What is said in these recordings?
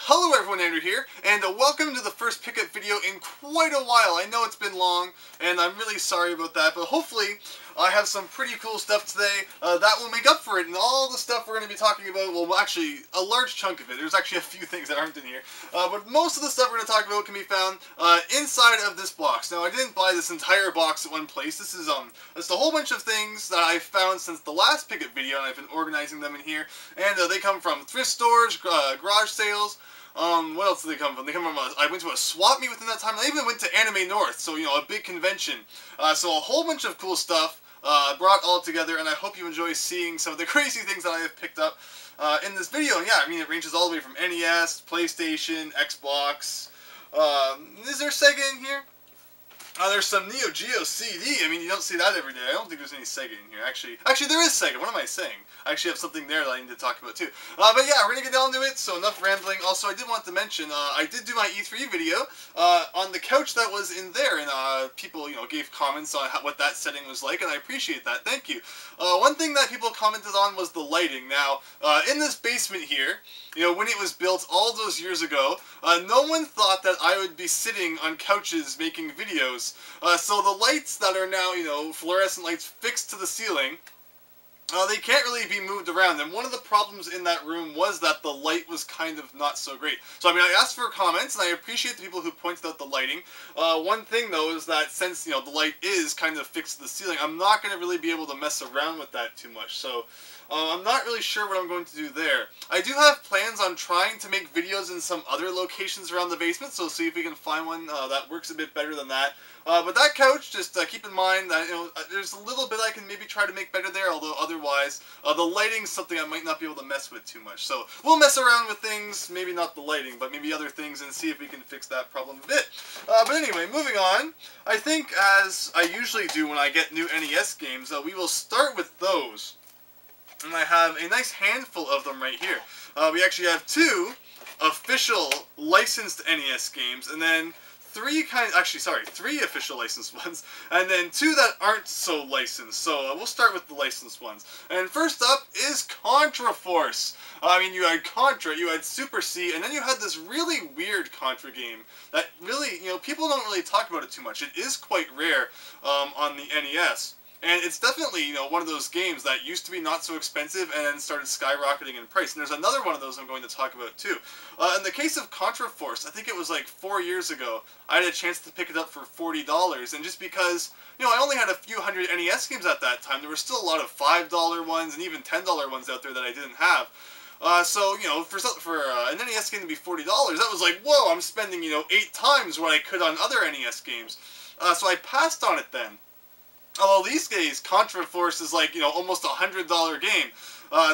Hello everyone, Andrew here, and welcome to the first pickup video in quite a while. I know it's been long, and I'm really sorry about that, but hopefully I have some pretty cool stuff today that will make up for it, and all the stuff we're going to be talking about, well actually, a large chunk of it. There's actually a few things that aren't in here, but most of the stuff we're going to talk about can be found inside of this box. Now, I didn't buy this entire box at one place. This is just a whole bunch of things that I've found since the last pickup video, and I've been organizing them in here, and they come from thrift stores, garage sales. What else did they come from? They come from I went to a swap meet within that time. I even went to Anime North, so, you know, a big convention. So a whole bunch of cool stuff brought all together, and I hope you enjoy seeing some of the crazy things that I have picked up in this video. And yeah, I mean, it ranges all the way from NES, PlayStation, Xbox. Is there Sega in here? There's some Neo Geo CD. I mean, you don't see that every day. I don't think there's any Sega in here. Actually, there is Sega. What am I saying? I actually have something there that I need to talk about too. But yeah, we're going to get down to it, so enough rambling. Also, I did want to mention, I did do my E3 video on the couch that was in there, and people, you know, gave comments on what that setting was like, and I appreciate that. Thank you. One thing that people commented on was the lighting. Now, in this basement here, you know, when it was built all those years ago, no one thought that I would be sitting on couches making videos. So the lights that are now, you know, fluorescent lights fixed to the ceiling, they can't really be moved around, and one of the problems in that room was that the light was kind of not so great. So, I mean, I asked for comments, and I appreciate the people who pointed out the lighting. One thing, though, is that since, you know, the light is kind of fixed to the ceiling, I'm not going to really be able to mess around with that too much. So, I'm not really sure what I'm going to do there. I do have plans on trying to make videos in some other locations around the basement, so see if we can find one that works a bit better than that. But that couch, just keep in mind that, you know, there's a little bit I can maybe try to make better there, although otherwise, the lighting's something I might not be able to mess with too much. So, we'll mess around with things, maybe not the lighting, but maybe other things, and see if we can fix that problem a bit. But anyway, moving on, I think as I usually do when I get new NES games, we will start with those. And I have a nice handful of them right here. We actually have two official licensed NES games, and then three official licensed ones, and then two that aren't so licensed. So we'll start with the licensed ones. And first up is Contra Force. I mean, you had Contra, you had Super C, and then you had this really weird Contra game that really, you know, people don't really talk about it too much. It is quite rare on the NES. And it's definitely, you know, one of those games that used to be not so expensive and then started skyrocketing in price. And there's another one of those I'm going to talk about too. In the case of Contra Force, I think it was like 4 years ago, I had a chance to pick it up for $40. And just because, you know, I only had a few hundred NES games at that time, there were still a lot of $5 ones and even $10 ones out there that I didn't have. So, you know, for an NES game to be $40, that was like, whoa, I'm spending, you know, 8 times what I could on other NES games. So I passed on it then. Although these days, Contra Force is like, you know, almost $100 game.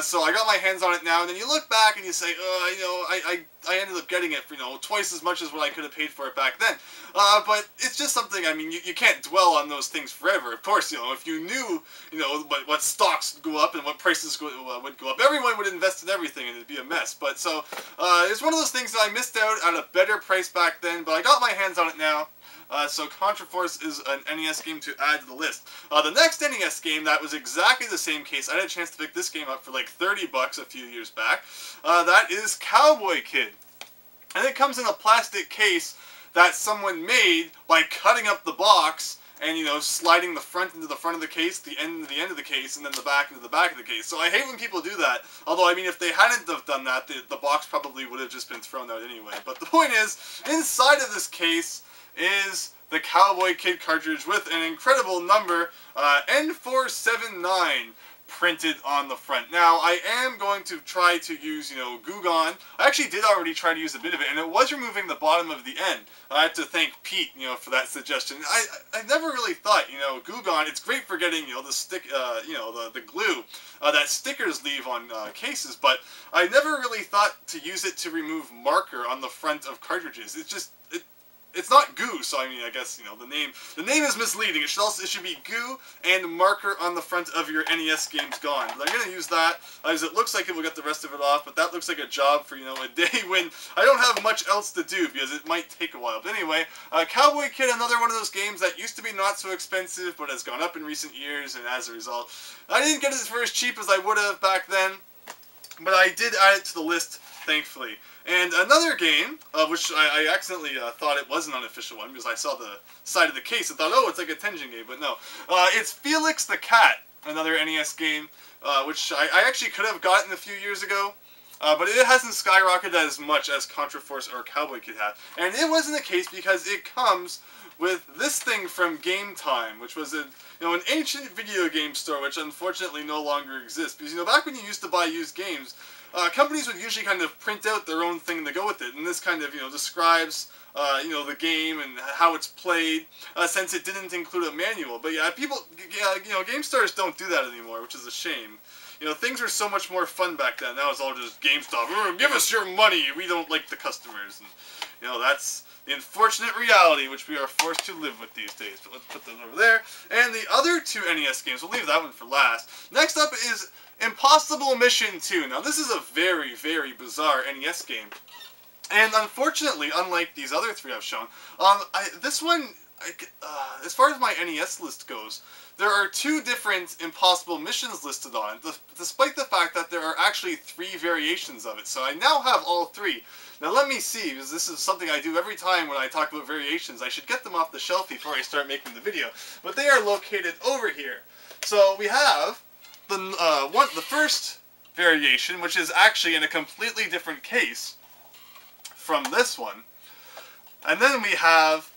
So I got my hands on it now, and then you look back and you say, you know, I ended up getting it for, you know, twice as much as what I could have paid for it back then. But it's just something, I mean, you can't dwell on those things forever. Of course, you know, if you knew, you know, what stocks go up and what prices would go up, everyone would invest in everything and it'd be a mess. But so, it's one of those things that I missed out at a better price back then, but I got my hands on it now. So Contra Force is an NES game to add to the list. The next NES game that was exactly the same case, I had a chance to pick this game up for like $30 a few years back. That is Cowboy Kid. And it comes in a plastic case that someone made by cutting up the box and, you know, sliding the front into the front of the case, the end into the end of the case, and then the back into the back of the case. So I hate when people do that. Although, I mean, if they hadn't have done that, the box probably would have just been thrown out anyway. But the point is, inside of this case is the Cowboy Kid cartridge with an incredible number, N479, printed on the front. Now, I am going to try to use, you know, Goo Gone. I actually did already try to use a bit of it, and it was removing the bottom of the end. I have to thank Pete, you know, for that suggestion. I never really thought, you know, Goo Gone, it's great for getting, you know, the stick, you know, the glue that stickers leave on cases, but I never really thought to use it to remove marker on the front of cartridges. It's just, it's not goo, so I mean, I guess, you know, the name is misleading. It should be goo and marker on the front of your NES games gone. But I'm going to use that, as it looks like it will get the rest of it off, but that looks like a job for, you know, a day when I don't have much else to do, because it might take a while. But anyway, Cowboy Kid, another one of those games that used to be not so expensive, but has gone up in recent years, and as a result, I didn't get it for as cheap as I would have back then, but I did add it to the list thankfully. And another game, which I accidentally thought it was an unofficial one, because I saw the side of the case and thought, oh, it's like a Tengen game, but no. It's Felix the Cat, another NES game, which I actually could have gotten a few years ago. But it hasn't skyrocketed as much as Contra Force or Cowboy Kid have. And it wasn't the case because it comes with this thing from Game Time, which was an ancient video game store, which unfortunately no longer exists. Because, back when you used to buy used games, companies would usually kind of print out their own thing to go with it. And this kind of, describes, the game and how it's played, since it didn't include a manual. But yeah, game stores don't do that anymore, which is a shame. Things were so much more fun back then. Now it's all just GameStop. Give us your money. We don't like the customers. And, that's the unfortunate reality which we are forced to live with these days. But let's put those over there. And the other two NES games, we'll leave that one for last. Next up is Impossible Mission 2. Now, this is a very, very bizarre NES game. And unfortunately, unlike these other three I've shown, this one, as far as my NES list goes, there are two different impossible missions listed on it, despite the fact that there are actually 3 variations of it. So I now have all 3. Now let me see, because this is something I do every time when I talk about variations. I should get them off the shelf before I start making the video. But they are located over here. So we have the first variation, which is actually in a completely different case from this one. And then we have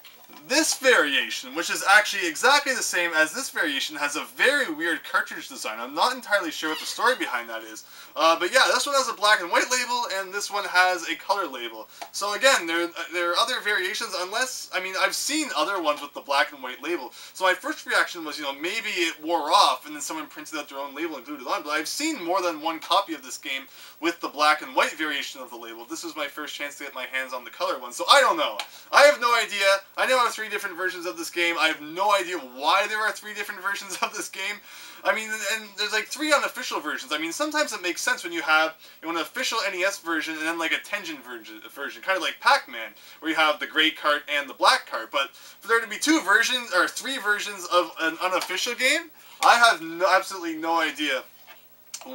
this variation, which is actually exactly the same as this variation, has a very weird cartridge design. I'm not entirely sure what the story behind that is. But yeah, this one has a black and white label, and this one has a color label. So again, there are other variations, unless, I've seen other ones with the black and white label. So my first reaction was, maybe it wore off, and then someone printed out their own label and glued it on. But I've seen more than one copy of this game with the black and white variation of the label. This was my first chance to get my hands on the color one, so I don't know. I have no idea. I know I have 3 different versions of this game. I have no idea why there are 3 different versions of this game. And there's like 3 unofficial versions. Sometimes it makes sense when you have an official NES version and then like a Tengen version, kind of like Pac-Man, where you have the gray cart and the black cart. But for there to be 2 versions, or 3 versions of an unofficial game, I have absolutely no idea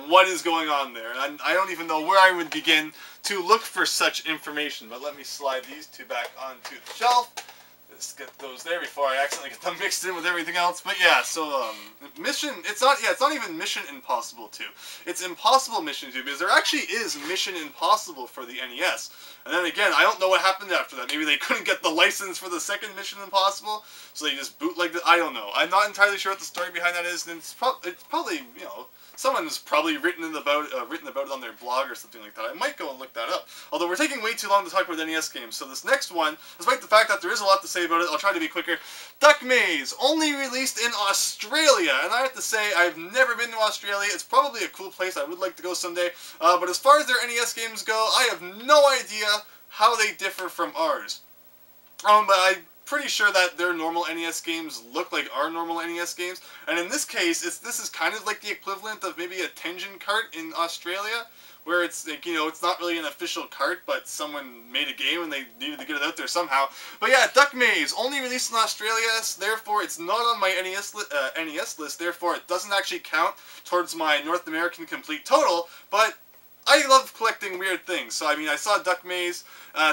what is going on there. And I don't even know where I would begin to look for such information. But let me slide these 2 back onto the shelf. Let's get those there before I accidentally get them mixed in with everything else. But yeah, so it's not even Mission Impossible 2. It's Impossible Mission 2, because there actually is Mission Impossible for the NES. And then again, I don't know what happened after that. Maybe they couldn't get the license for the second Mission Impossible, so they just bootlegged it. I don't know. I'm not entirely sure what the story behind that is, and it's probably, someone's probably written about it on their blog or something like that. I might go and look that up. Although we're taking way too long to talk about NES games, so this next one, despite the fact that there is a lot to say about it, I'll try to be quicker. Duck Maze, only released in Australia, and I have to say, I've never been to Australia. It's probably a cool place. I would like to go someday. But as far as their NES games go, I have no idea how they differ from ours. But I'm pretty sure that their normal NES games look like our normal NES games, and in this case, this is kind of like the equivalent of maybe a Tengen cart in Australia, where it's like, it's not really an official cart, but someone made a game and they needed to get it out there somehow. But yeah, Duck Maze, only released in Australia, therefore it's not on my NES list, therefore it doesn't actually count towards my North American complete total, but I love collecting weird things, so I saw Duck Maze,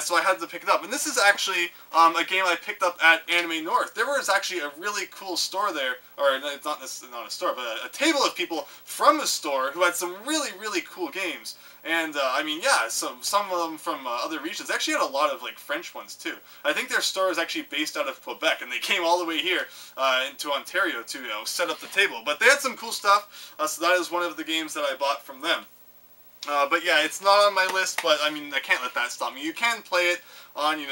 so I had to pick it up. And this is actually a game I picked up at Anime North. There was actually a really cool store there, or it's not a store, but a table of people from the store who had some really, really cool games. And, yeah, some of them from other regions. They actually had a lot of, like, French ones, too. I think their store is actually based out of Quebec, and they came all the way here into Ontario to, set up the table. But they had some cool stuff, so that is one of the games that I bought from them. But yeah, it's not on my list, but I can't let that stop me. You can play it on, yeah,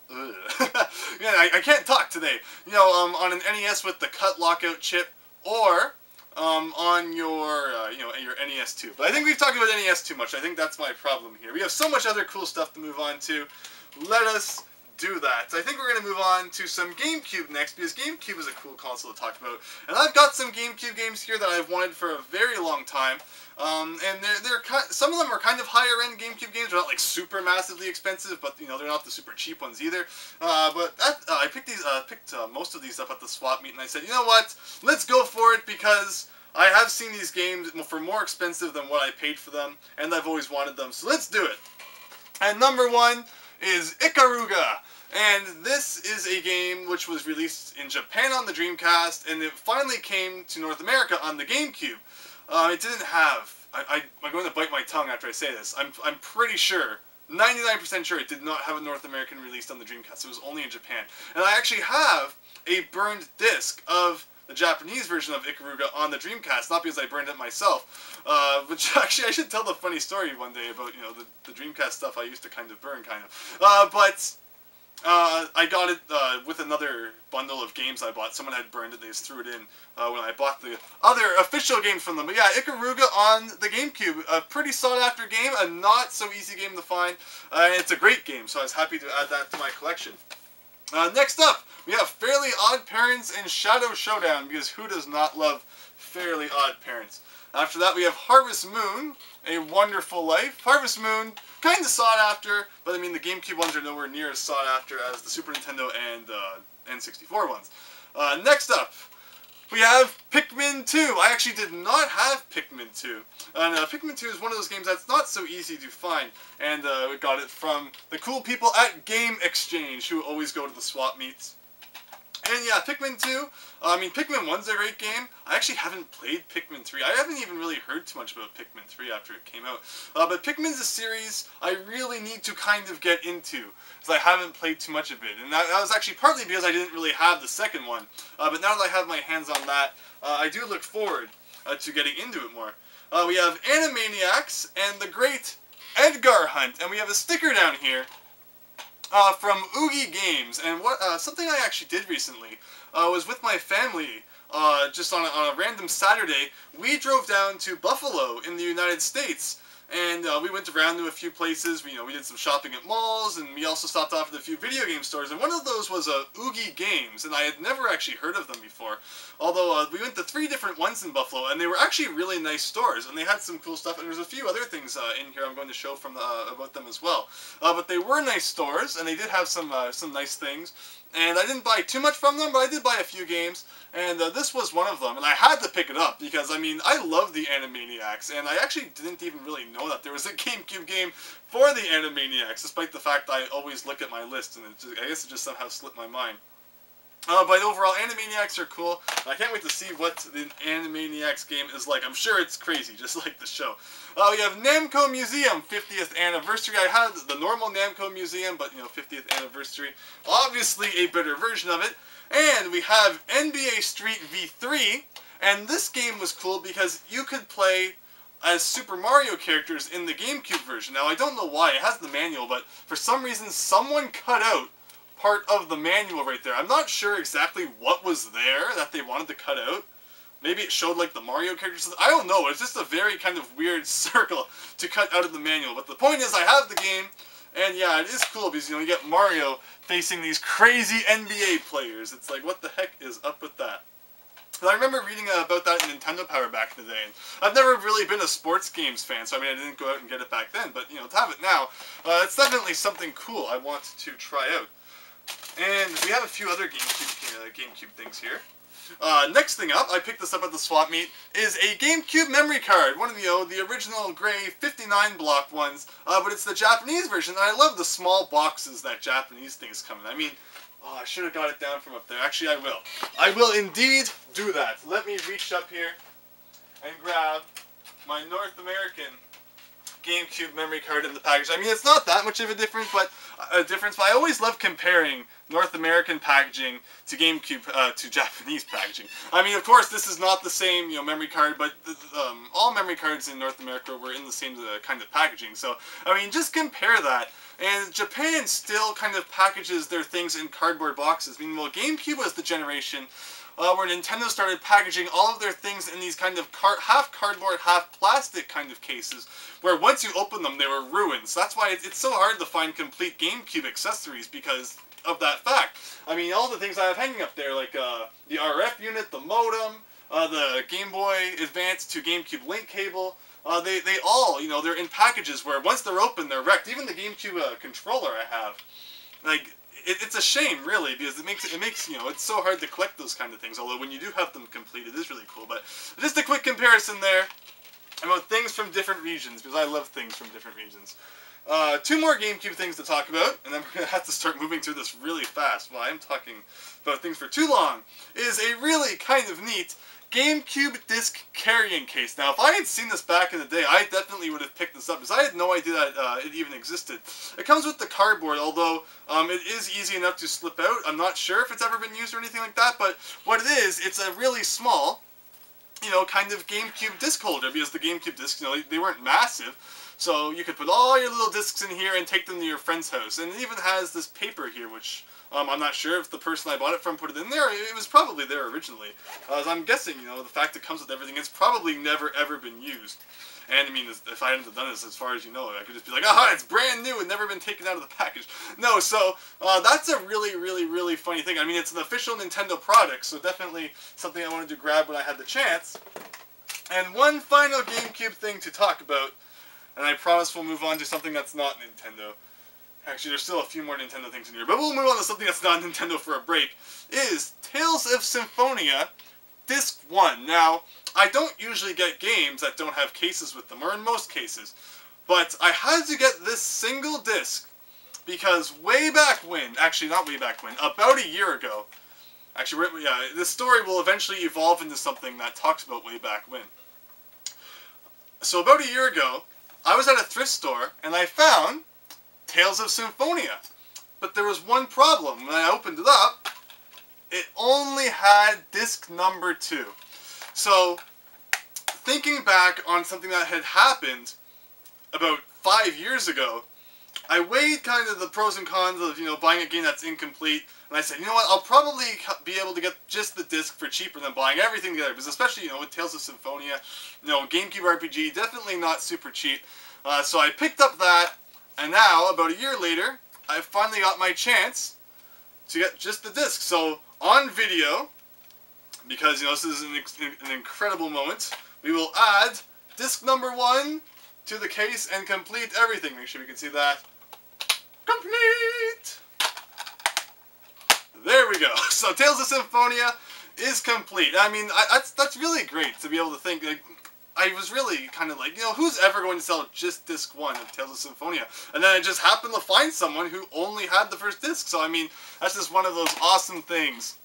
I can't talk today. On an NES with the cut lockout chip, or on your, your NES 2. But I think we've talked about NES too much. I think that's my problem here. We have so much other cool stuff to move on to. Let us do that. So I think we're going to move on to some GameCube next, because GameCube is a cool console to talk about. And I've got some GameCube games here that I've wanted for a very long time. And some of them are kind of higher end GameCube games. They're not like super massively expensive, but they're not the super cheap ones either. I picked most of these up at the swap meet, and I said, you know what, let's go for it, because I have seen these games for more expensive than what I paid for them, and I've always wanted them, so let's do it. And number 1 is Ikaruga. And this is a game which was released in Japan on the Dreamcast, and it finally came to North America on the GameCube. It didn't have... I'm going to bite my tongue after I say this. I'm pretty sure, 99% sure, it did not have a North American release on the Dreamcast. It was only in Japan. And I actually have a burned disc of the Japanese version of Ikaruga on the Dreamcast, not because I burned it myself, which actually I should tell the funny story one day about, you know, the Dreamcast stuff I used to kind of burn, but I got it with another bundle of games I bought. Someone had burned it, they just threw it in when I bought the other official games from them. But yeah, Ikaruga on the GameCube, a pretty sought after game, a not so easy game to find, and it's a great game, so I was happy to add that to my collection. Next up, we have Fairly Odd Parents and Shadow Showdown, because who does not love Fairly Odd Parents? After that, we have Harvest Moon, A Wonderful Life. Harvest Moon, kind of sought after, but I mean the GameCube ones are nowhere near as sought after as the Super Nintendo and N64 ones. Next up, we have Pikmin 2. I actually did not have Pikmin 2. And Pikmin 2 is one of those games that's not so easy to find. And we got it from the cool people at Game Exchange, who always go to the swap meets. And yeah, Pikmin 2, I mean, Pikmin 1's a great game. I actually haven't played Pikmin 3. I haven't even really heard too much about Pikmin 3 after it came out. But Pikmin's a series I really need to kind of get into, because I haven't played too much of it. And that was actually partly because I didn't really have the second one. But now that I have my hands on that, I do look forward to getting into it more. We have Animaniacs and the Great Edgar Hunt. And we have a sticker down here from Oogie Games, and what something I actually did recently was with my family, just on a random Saturday. We drove down to Buffalo in the United States, and we went around to a few places. We did some shopping at malls, and we also stopped off at a few video game stores, and one of those was Oogie Games, and I had never actually heard of them before. Although we went to 3 different ones in Buffalo, and they were actually really nice stores, and they had some cool stuff, and there's a few other things in here I'm going to show from about them as well. But they were nice stores, and they did have some nice things. And I didn't buy too much from them, but I did buy a few games, and this was one of them, and I had to pick it up, because, I mean, I love the Animaniacs, and I actually didn't even really know that there was a GameCube game for the Animaniacs, despite the fact I always look at my list, and I guess it just somehow slipped my mind. But overall, Animaniacs are cool. I can't wait to see what the Animaniacs game is like. I'm sure it's crazy, just like the show. We have Namco Museum 50th anniversary. I had the normal Namco Museum, but 50th anniversary. Obviously a better version of it. And we have NBA Street V3. And this game was cool because you could play as Super Mario characters in the GameCube version. Now, I don't know why. It has the manual, but for some reason, someone cut out part of the manual right there. I'm not sure exactly what was there that they wanted to cut out. Maybe it showed like the Mario characters. I don't know. It's just a very kind of weird circle to cut out of the manual. But the point is, I have the game, and yeah, it is cool because you get Mario facing these crazy NBA players. It's like, what the heck is up with that? And I remember reading about that in Nintendo Power back in the day. And I've never really been a sports games fan, so I mean, I didn't go out and get it back then. But to have it now, it's definitely something cool I want to try out. And we have a few other GameCube things here. Next thing up, I picked this up at the swap meet, is a GameCube memory card. One of the original gray 59 block ones, but it's the Japanese version, and I love the small boxes that Japanese things come in. I mean, I should have got it down from up there. Actually, I will. I will indeed do that. Let me reach up here and grab my North American GameCube memory card in the package. I mean, it's not that much of a difference, but I always love comparing North American packaging to GameCube to Japanese packaging. I mean, of course, this is not the same, memory card, but all memory cards in North America were in the same kind of packaging. So, I mean, just compare that. And Japan still kind of packages their things in cardboard boxes. Meanwhile, GameCube was the generation where Nintendo started packaging all of their things in these kind of half cardboard, half plastic kind of cases, where once you open them, they were ruined. So that's why it's so hard to find complete GameCube accessories, because of that fact. I mean, all the things I have hanging up there, like the RF unit, the modem, the Game Boy Advance to GameCube link cable, they all, they're in packages where once they're open, they're wrecked. Even the GameCube controller I have, like, it's a shame, really, because it makes you know, it's so hard to collect those kind of things. Although when you do have them complete, it is really cool. But just a quick comparison there about things from different regions, because I love things from different regions. Two more GameCube things to talk about, and then we're going to have to start moving through this really fast. While I'm talking about things for too long, is a really kind of neat GameCube disc carrying case. Now, if I had seen this back in the day, I definitely would have picked this up, because I had no idea that it even existed. It comes with the cardboard, although it is easy enough to slip out. I'm not sure if it's ever been used or anything like that, but what it is, it's a really small, you know, kind of GameCube disc holder, because the GameCube discs, you know, they weren't massive. So you could put all your little discs in here and take them to your friend's house. And it even has this paper here, which I'm not sure if the person I bought it from put it in there. It was probably there originally. As I'm guessing, you know, the fact it comes with everything, it's probably never ever been used. And I mean, if I hadn't done this, as far as you know, I could just be like, aha, it's brand new and never been taken out of the package. No, so that's a really, really, really funny thing. I mean, it's an official Nintendo product, so definitely something I wanted to grab when I had the chance. And one final GameCube thing to talk about, and I promise we'll move on to something that's not Nintendo. Actually, there's still a few more Nintendo things in here, but we'll move on to something that's not Nintendo for a break, is Tales of Symphonia Disc 1. Now, I don't usually get games that don't have cases with them, or in most cases, but I had to get this single disc because way back when, actually not way back when, about a year ago, actually, yeah, this story will eventually evolve into something that talks about way back when. So about a year ago, I was at a thrift store, and I found Tales of Symphonia. But there was one problem. When I opened it up, it only had disc number 2. So, thinking back on something that had happened about 5 years ago, I weighed kind of the pros and cons of, you know, buying a game that's incomplete, and I said, you know what, I'll probably be able to get just the disc for cheaper than buying everything together, because especially, you know, with Tales of Symphonia, you know, GameCube RPG, definitely not super cheap. So I picked up that, and now, about a year later, I finally got my chance to get just the disc. So, on video, because, you know, this is an incredible moment, we will add disc number 1 to the case and complete everything. Make sure we can see that. Complete! There we go. So Tales of Symphonia is complete. I mean, that's really great to be able to think. Like, I was really kind of like, you know, who's ever going to sell just disc 1 of Tales of Symphonia? And then I just happened to find someone who only had the first disc. So I mean, that's just one of those awesome things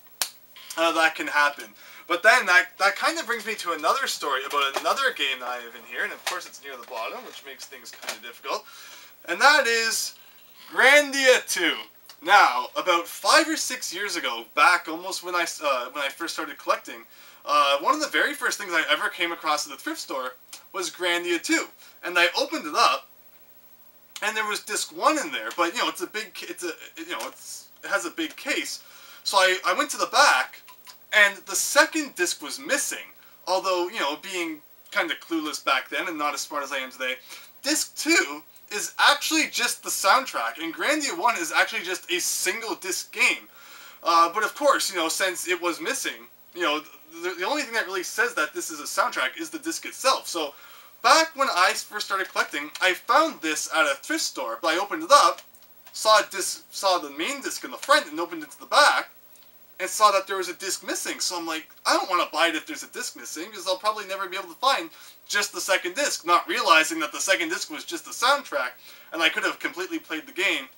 that can happen. But then that kind of brings me to another story about another game that I have in here, and of course it's near the bottom, which makes things kind of difficult. And that is Grandia 2. Now, about 5 or 6 years ago, back almost when I first started collecting, one of the very first things I ever came across at the thrift store was Grandia 2. And I opened it up, and there was disc 1 in there, but you know, it has a big case. So I went to the back, and the second disc was missing. Although, you know, being kind of clueless back then and not as smart as I am today, disc 2 is actually just the soundtrack, and Grandia 1 is actually just a single disc game. But of course, you know, since it was missing, you know, the only thing that really says that this is a soundtrack is the disc itself. So, back when I first started collecting, I found this at a thrift store, but I opened it up, saw the main disc in the front, and opened it to the back, and saw that there was a disc missing. So I'm like, I don't want to buy it if there's a disc missing, because I'll probably never be able to find just the second disc, not realizing that the second disc was just the soundtrack, and I could have completely played the game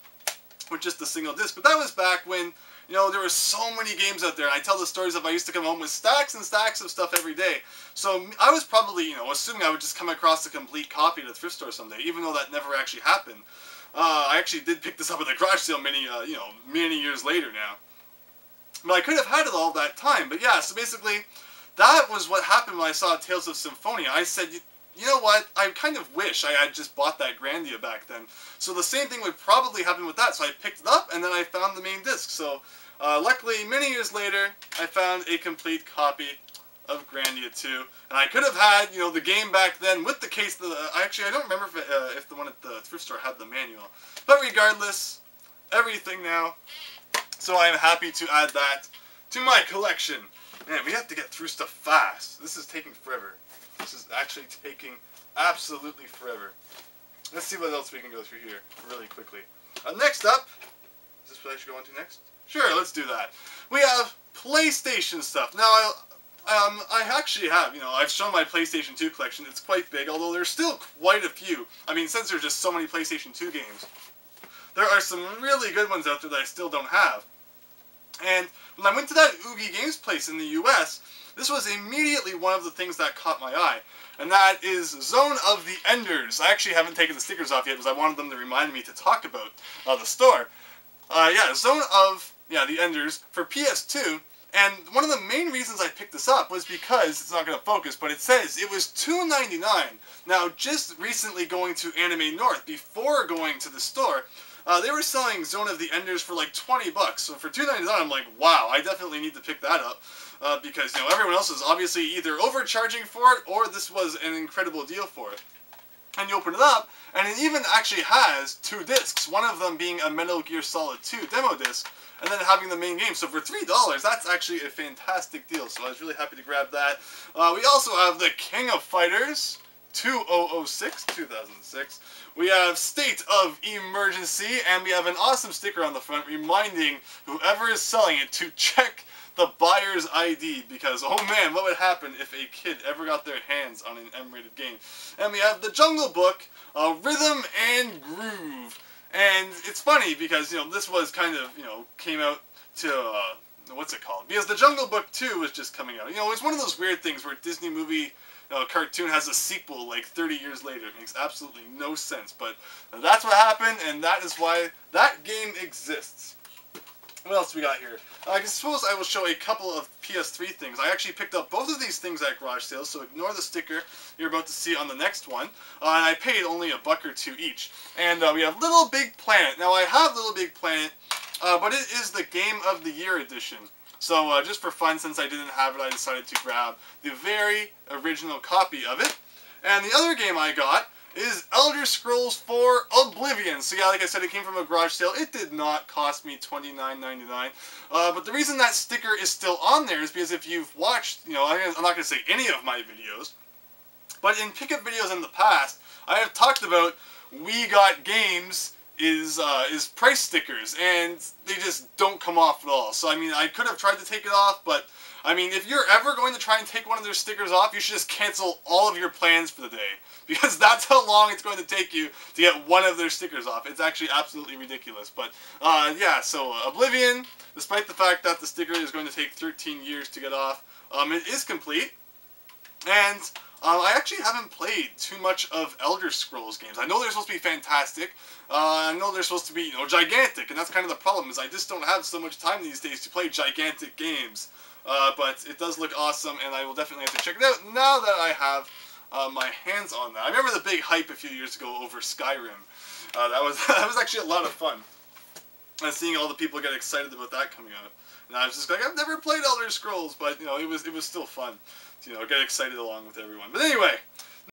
with just a single disc. But that was back when, you know, there were so many games out there, and I tell the stories of I used to come home with stacks and stacks of stuff every day. So I was probably, you know, assuming I would just come across a complete copy at a thrift store someday, even though that never actually happened. I actually did pick this up at a garage sale many years later now. But I could have had it all that time. But yeah, so basically, that was what happened when I saw Tales of Symphonia. I said, you know what, I kind of wish I had just bought that Grandia back then. So the same thing would probably happen with that. So I picked it up, and then I found the main disc. So luckily, many years later, I found a complete copy of Grandia 2. And I could have had, you know, the game back then with the case. Actually, I don't remember if the one at the thrift store had the manual. But regardless, everything now. So I am happy to add that to my collection. Man, we have to get through stuff fast. This is taking forever. This is actually taking absolutely forever. Let's see what else we can go through here really quickly. Next up, this what I should go on to next? Sure, let's do that. We have PlayStation stuff. Now, I actually have, I've shown my PlayStation 2 collection. It's quite big, although there's still quite a few. I mean, since there's just so many PlayStation 2 games, there are some really good ones out there that I still don't have. And when I went to that Oogie Games place in the US, this was immediately one of the things that caught my eye. And that is Zone of the Enders. I actually haven't taken the stickers off yet because I wanted them to remind me to talk about the store. Yeah, Zone of the Enders for PS2. And one of the main reasons I picked this up was because, it's not going to focus, but it says it was $2.99. Now, just recently going to Anime North, before going to the store, they were selling Zone of the Enders for like 20 bucks. So for $2.99, I'm like, wow, I definitely need to pick that up. Because, everyone else is obviously either overcharging for it, or this was an incredible deal for it. And you open it up, and it even actually has 2 discs, one of them being a Metal Gear Solid 2 demo disc, and then having the main game. So for $3, that's actually a fantastic deal, so I was really happy to grab that. We also have the King of Fighters 2006, 2006. We have State of Emergency, and we have an awesome sticker on the front reminding whoever is selling it to check the buyer's ID, because, oh man, what would happen if a kid ever got their hands on an M-rated game. And we have the Jungle Book, Rhythm and Groove. And it's funny because, this was kind of, came out to, what's it called? Because the Jungle Book 2 was just coming out. It's one of those weird things where Disney movie cartoon has a sequel like 30 years later. It makes absolutely no sense, but that's what happened, and that is why that game exists. What else we got here? I suppose I will show a couple of PS3 things. I actually picked up both of these things at garage sales, so ignore the sticker you're about to see on the next one. And I paid only $1 or $2 each. And we have Little Big Planet. Now I have Little Big Planet, but it is the Game of the Year edition. So just for fun, since I didn't have it, I decided to grab the very original copy of it. And the other game I got is Elder Scrolls 4 Oblivion. So yeah, like I said, it came from a garage sale. It did not cost me $29.99. But the reason that sticker is still on there is because if you've watched, I'm not going to say any of my videos, but in pickup videos in the past, I have talked about We Got Games is price stickers, and they just don't come off at all. So I mean, I could have tried to take it off, but I mean, if you're ever going to try and take one of their stickers off, you should just cancel all of your plans for the day. Because that's how long it's going to take you to get one of their stickers off. It's actually absolutely ridiculous. But, yeah, so Oblivion, despite the fact that the sticker is going to take 13 years to get off, it is complete. And I actually haven't played too much of Elder Scrolls games. I know they're supposed to be fantastic. I know they're supposed to be, gigantic. And that's kind of the problem, is I just don't have so much time these days to play gigantic games. But it does look awesome, and I will definitely have to check it out now that I have my hands on that. I remember the big hype a few years ago over Skyrim. That was actually a lot of fun. Seeing all the people get excited about that coming out. And I was just like, I've never played Elder Scrolls, but it was still fun to get excited along with everyone. But anyway,